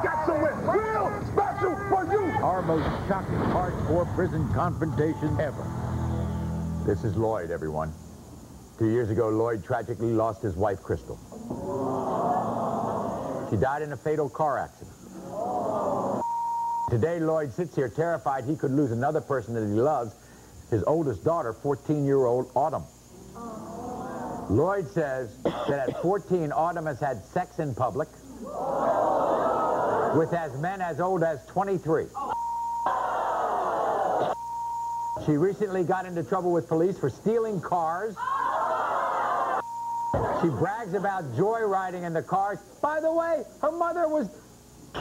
Got something real special for you. Our most shocking hardcore prison confrontation ever. This is Lloyd, everyone. 2 years ago, Lloyd tragically lost his wife, Crystal. She died in a fatal car accident. Today, Lloyd sits here terrified he could lose another person that he loves, his oldest daughter, 14-year-old Autumn. Lloyd says that at 14, Autumn has had sex in public with men as old as 23. She recently got into trouble with police for stealing cars. She brags about joyriding in the cars. By the way, her mother was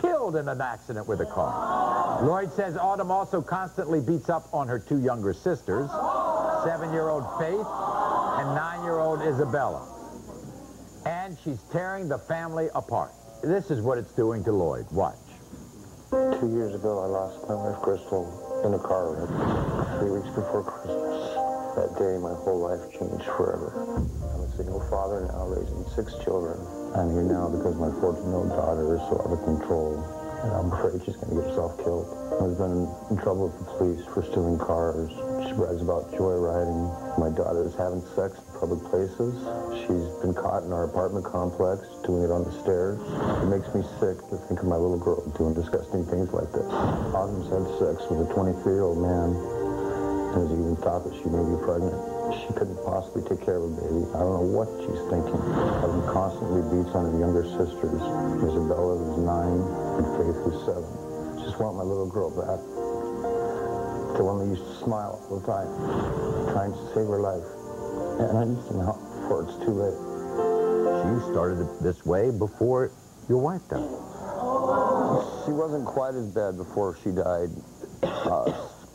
killed in an accident with a car. Lloyd says Autumn also constantly beats up on her two younger sisters, 7-year-old Faith and 9-year-old Isabella. And she's tearing the family apart. This is what it's doing to Lloyd. Watch. 2 years ago, I lost my wife, Crystal, in a car wreck 3 weeks before Christmas. That day, my whole life changed forever. I'm a single father now, raising 6 children. I'm here now because my 14-year-old daughter is so out of control, and I'm afraid she's going to get herself killed. I've been in trouble with the police for stealing cars. She brags about joyriding. My daughter is having sex in public places. She's been caught in our apartment complex, doing it on the stairs. It makes me sick to think of my little girl doing disgusting things like this. Autumn's had sex with a 23-year-old man, and has even thought that she may be pregnant. She couldn't possibly take care of a baby. I don't know what she's thinking. Autumn constantly beats on her younger sisters, Isabella, who's 9, and Faith, who's 7. Just want my little girl back. The one that used to smile all the time, trying to save her life. And I need some help before it's too late. She started it this way before your wife died. She wasn't quite as bad before she died.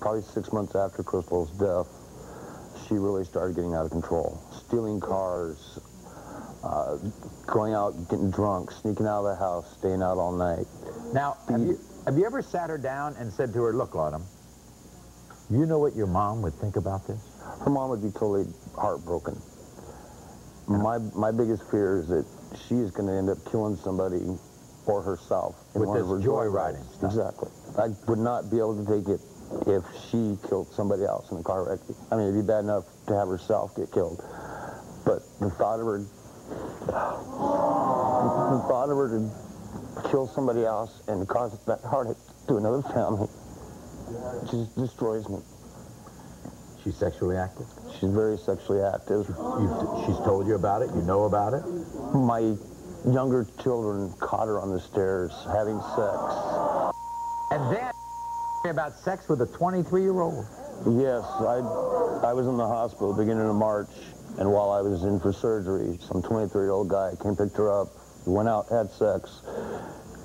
Probably 6 months after Crystal's death, she really started getting out of control. Stealing cars, going out, getting drunk, sneaking out of the house, staying out all night. Now, have you ever sat her down and said to her, look, Autumn, you know what your mom would think about this? Her mom would be totally heartbroken. My biggest fear is that she is going to end up killing somebody or herself in one of her joyriding stuff. Exactly. I would not be able to take it if she killed somebody else in a car wreck. I mean, it'd be bad enough to have herself get killed, but the thought of her to kill somebody else and cause that heartache to another family just destroys me. She's sexually active? She's very sexually active. She's told you about it? You know about it? My younger children caught her on the stairs having sex. And then about sex with a 23-year-old? Yes, I was in the hospital beginning of March, and while I was in for surgery, some 23-year-old guy came, picked her up, went out, had sex,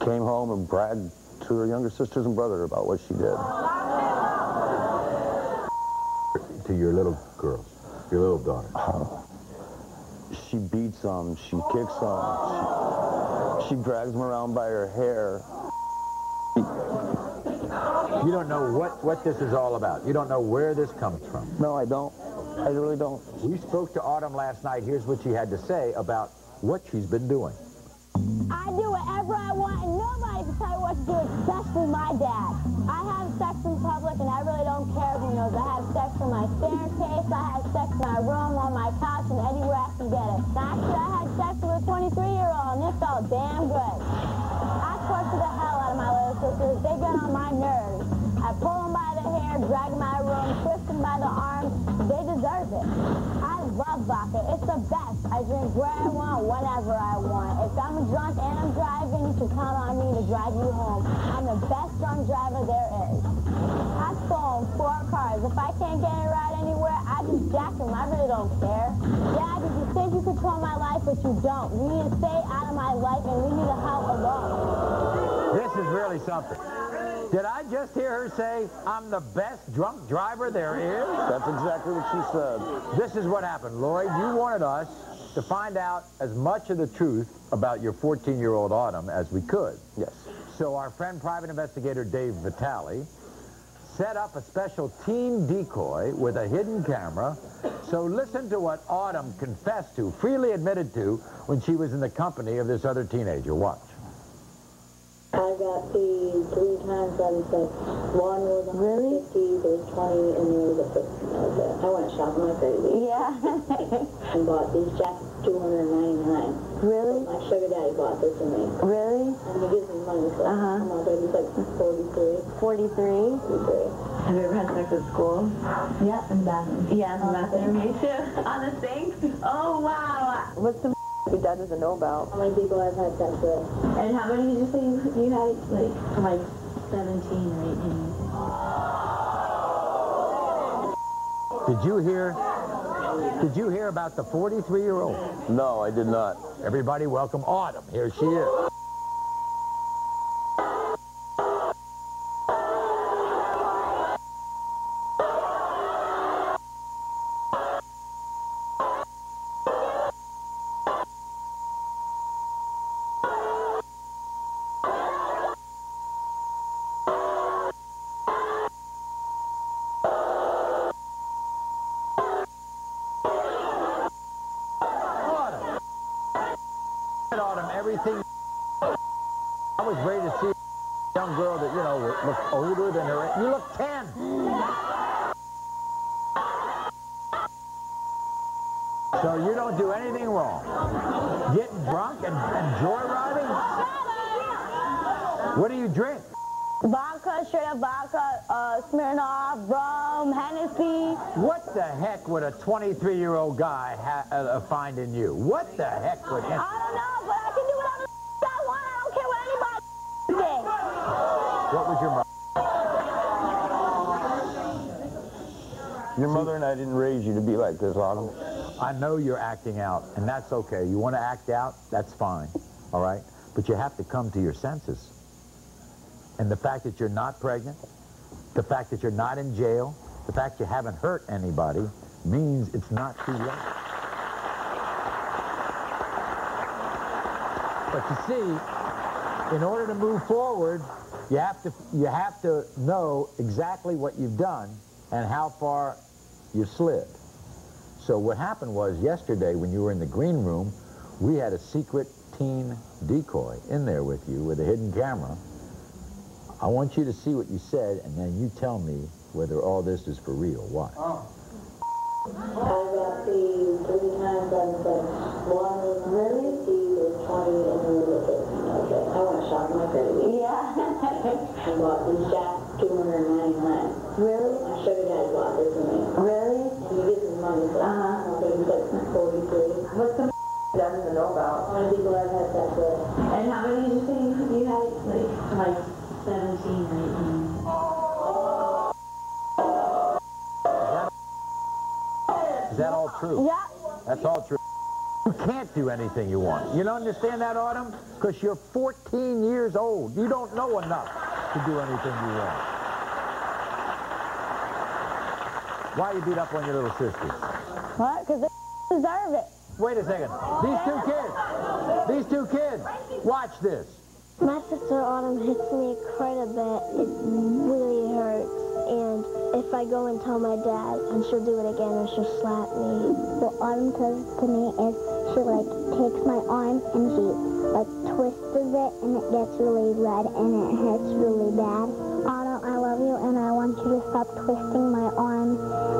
came home and bragged to her younger sisters and brother about what she did. To your little girls, your little daughter. She beats them, she kicks them, she drags them around by her hair. You don't know what this is all about. You don't know where this comes from. No, I don't. I really don't. We spoke to Autumn last night. Here's what she had to say about what she's been doing. I do whatever I want, and nobody can tell me what to do, especially my dad. I have sex in public, and I really don't care if he knows. I have sex on my staircase, I have sex in my room, on my couch, and anywhere I can get it. Actually, I had sex with a 23-year-old, and it felt damn good. I torture the hell out of my little sisters. They get on my nerves. I pull them by the hair, drag them out of the room, twist them by the arms. They deserve it. I love vodka. It's the best. I drink where I want, whenever I want. If I'm drunk and I'm driving, you can count on me to drive you home. I'm the best drunk driver there is. I've stolen 4 cars. If I can't get a ride anywhere, I just jack them. I really don't care. Dad, you think you control my life, but you don't. You need to stay out of my life, and leave me the hell alone. This is really something. Did I just hear her say, I'm the best drunk driver there is? That's exactly what she said. This is what happened, Lloyd. You wanted us to find out as much of the truth about your 14-year-old Autumn as we could. Yes. So our friend, private investigator Dave Vitale, set up a special teen decoy with a hidden camera. So listen to what Autumn confessed to, freely admitted to, when she was in the company of this other teenager. Watch. I got got paid 3 times on sex. One was Really? 50, there was 20, and there was a 50. That was it. I went shopping like crazy. Yeah. And bought these jackets $299. Really? My sugar daddy bought this for me. Really? And he gives me money, so I'm all baby's like 43. 43? 43. Have you ever had sex at school? Yeah, in the bathroom. Yeah, in the bathroom. Me too. On the sink? Oh, wow. What's the your dad doesn't know about? How many people I've had sex with? And how many did you say you had? Like 17 or 18. Did you hear about the 43-year-old? No, I did not. Everybody welcome Autumn. Here she is. Autumn, everything. I was ready to see a young girl that, you know, looked older than her. You look 10. So you don't do anything wrong. Getting drunk and joyriding? What do you drink? Vodka, straight up vodka, Smirnoff, rum, Hennessy. What the heck would a 23-year-old guy find in you? What the heck would he? I don't know, but I can do whatever I want. I don't care what anybody thinks. What was your mother? Your mother and I didn't raise you to be like this, Autumn. I know you're acting out, and that's okay. You want to act out? That's fine, all right? But you have to come to your senses. And the fact that you're not pregnant, the fact that you're not in jail, the fact you haven't hurt anybody means it's not too late. But you see, in order to move forward, you have to know exactly what you've done and how far you slid. So what happened was yesterday when you were in the green room, we had a secret teen decoy in there with you with a hidden camera. I want you to see what you said, and then you tell me whether all this is for real. Watch. I got paid 3 times on sex. One was 50, there was 20, and there was a 50. Okay. I went shopping like crazy. Yeah. And bought these jackets $299. Really? My sugar daddy bought this for me. Really? And he gives me money, so I'm baby's like 43. What's the dad doesn't know about? How many people I've had sex with? And how many did you say you had? Like 17 or 18. Is that all true? Yeah. That's all true. You can't do anything you want. You don't understand that, Autumn? Because you're 14 years old. You don't know enough to do anything you want. Why you beat up on your little sisters? What? Because they deserve it. Wait a second. These two kids, watch this. My sister Autumn hits me quite a bit. It really hurts. And if I go and tell my dad, and she'll do it again, and she'll slap me. What Autumn does to me is she takes my arm and she twists it and it gets really red and it hurts really bad. Autumn, I love you and I want you to stop twisting my arm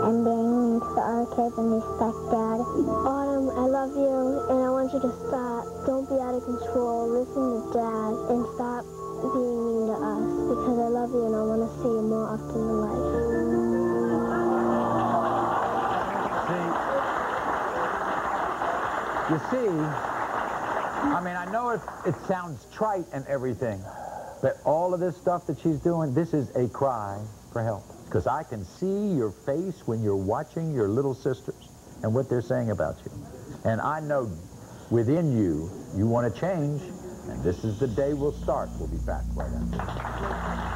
and being mean to the other kids and respect Dad. Autumn, I love you, and I want you to stop. Don't be out of control. Listen to Dad, and stop being mean to us, because I love you and I want to see you more often in life. You see, I mean, I know it sounds trite and everything, but all of this stuff that she's doing, this is a cry for help. Because I can see your face when you're watching your little sisters and what they're saying about you. And I know within you, you want to change, and this is the day we'll start. We'll be back right after this.